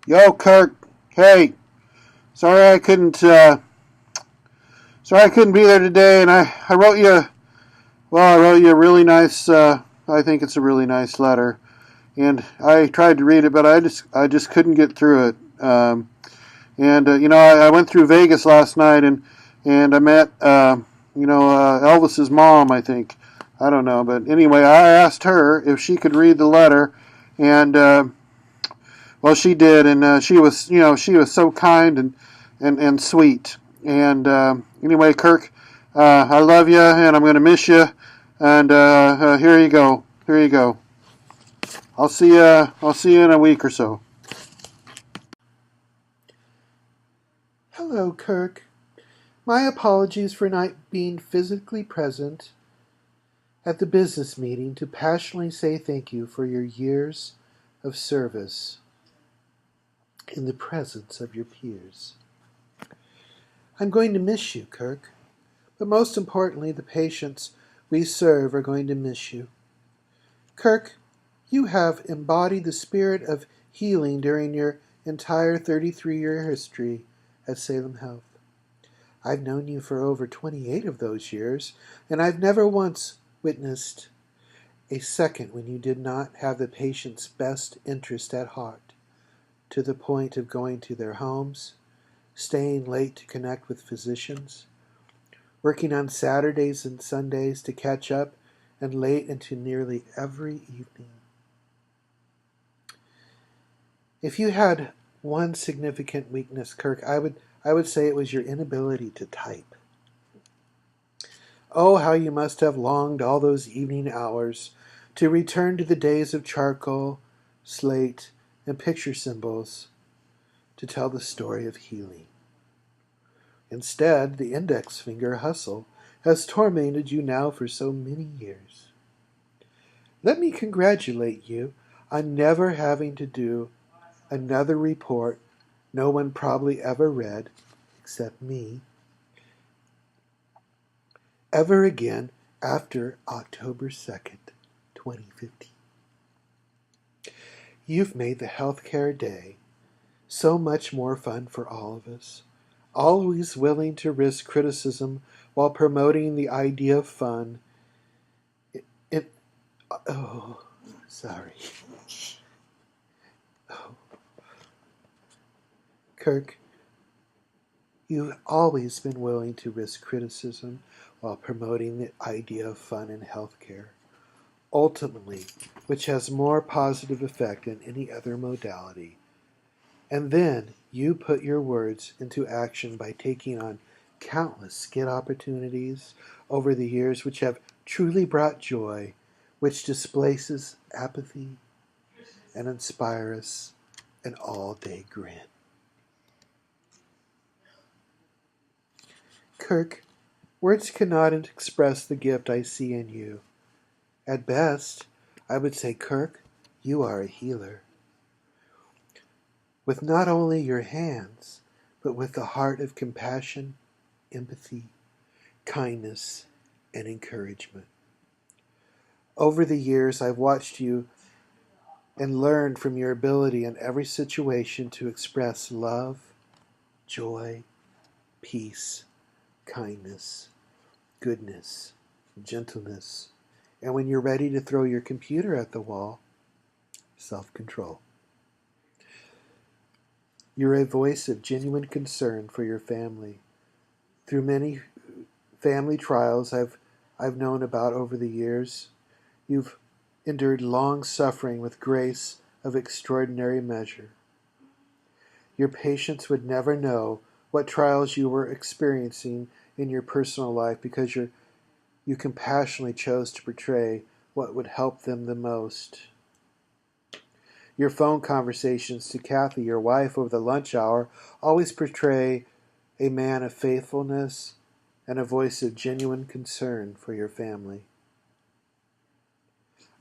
Yo, Kirk. Hey, sorry I couldn't. Sorry I couldn't be there today, and I wrote you. Well, I wrote you a really nice. I think it's a really nice letter, and I tried to read it, but I just couldn't get through it. I went through Vegas last night, and I met Elvis's mom. I think I don't know, but anyway, I asked her if she could read the letter, and well, she did, and she was so kind and sweet. And anyway, Kirk, I love you, and I'm going to miss you. And here you go. Here you go. I'll see you. I'll see you in a week or so. Hello, Kirk. My apologies for not being physically present at the business meeting to passionately say thank you for your years of service in the presence of your peers. I'm going to miss you, Kirk, but most importantly, the patients we serve are going to miss you. Kirk, you have embodied the spirit of healing during your entire 33-year history at Salem Health. I've known you for over 28 of those years, and I've never once witnessed a second when you did not have the patient's best interest at heart, to the point of going to their homes, staying late to connect with physicians, working on Saturdays and Sundays to catch up, and late into nearly every evening. If you had one significant weakness, Kirk, I would say it was your inability to type. Oh, how you must have longed all those evening hours to return to the days of charcoal, slate, and picture symbols to tell the story of healing. Instead, the index finger hustle has tormented you now for so many years. Let me congratulate you on never having to do another report no one probably ever read, except me, ever again after October 2nd, 2015. You've made the healthcare day so much more fun for all of us, always willing to risk criticism while promoting the idea of fun. Oh, sorry. Oh, Kirk, you've always been willing to risk criticism while promoting the idea of fun in healthcare, ultimately, which has more positive effect than any other modality. And then you put your words into action by taking on countless skit opportunities over the years which have truly brought joy, which displaces apathy and inspires an all-day grin. Kirk, words cannot express the gift I see in you. At best, I would say, Kirk, you are a healer. With not only your hands, but with the heart of compassion, empathy, kindness, and encouragement. Over the years, I've watched you and learned from your ability in every situation to express love, joy, peace, kindness, goodness, gentleness, and when you're ready to throw your computer at the wall, self-control. You're a voice of genuine concern for your family. Through many family trials I've known about over the years, you've endured long suffering with grace of extraordinary measure. Your patients would never know what trials you were experiencing in your personal life because you compassionately chose to portray what would help them the most. Your phone conversations to Kathy, your wife, over the lunch hour always portray a man of faithfulness and a voice of genuine concern for your family.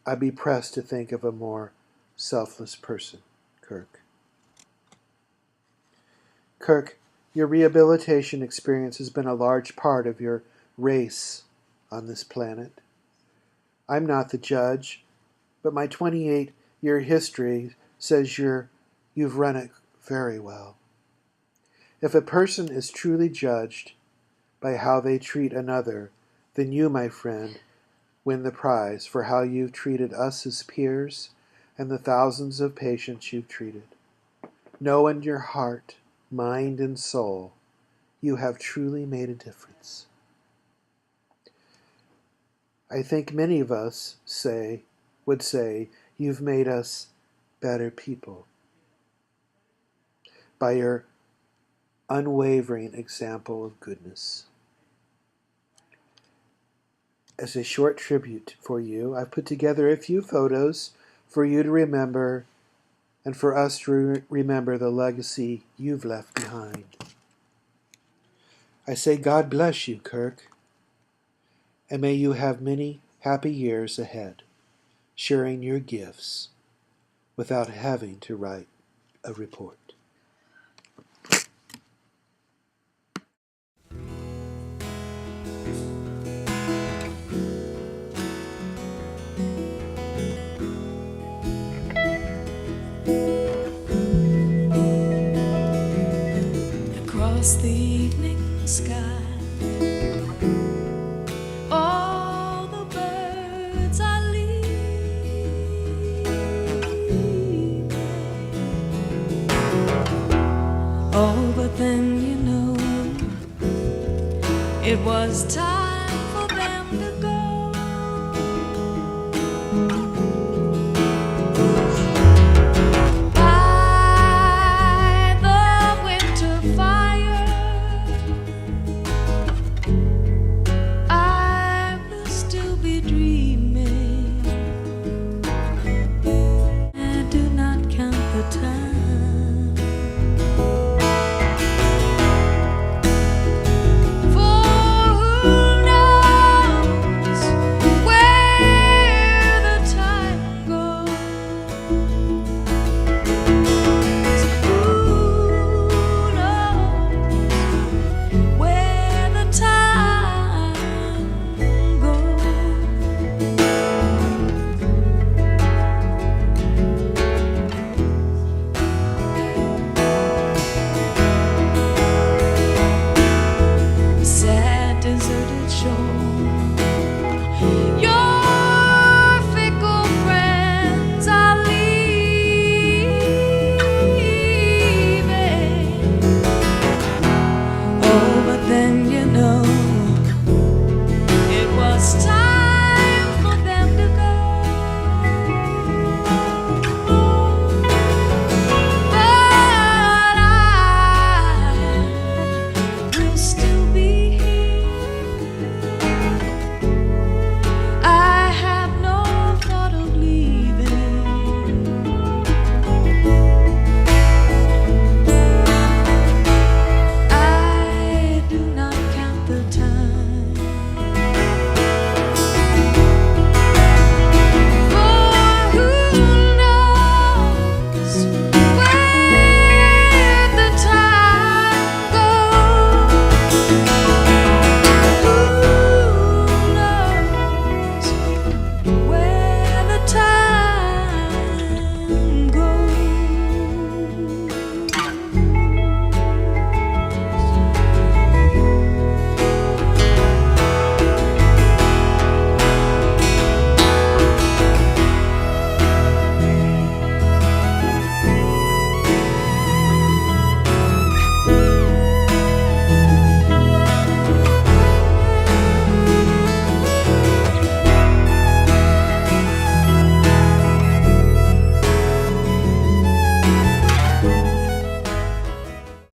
I'd be pressed to think of a more selfless person, Kirk. Kirk, your rehabilitation experience has been a large part of your race on this planet. I'm not the judge, but my 28-year history says you've run it Very well. If a person is truly judged by how they treat another, then you, my friend, win the prize for how you've treated us as peers and the thousands of patients you've treated. Know in your heart, mind, and soul, you have truly made a difference. I think many of us would say, you've made us better people by your unwavering example of goodness. As a short tribute for you, I've put together a few photos for you to remember and for us to remember the legacy you've left behind. I say God bless you, Kirk, and may you have many happy years ahead, sharing your gifts without having to write a report. Across the evening sky, all the birds are leaving. Oh, but then you know it was time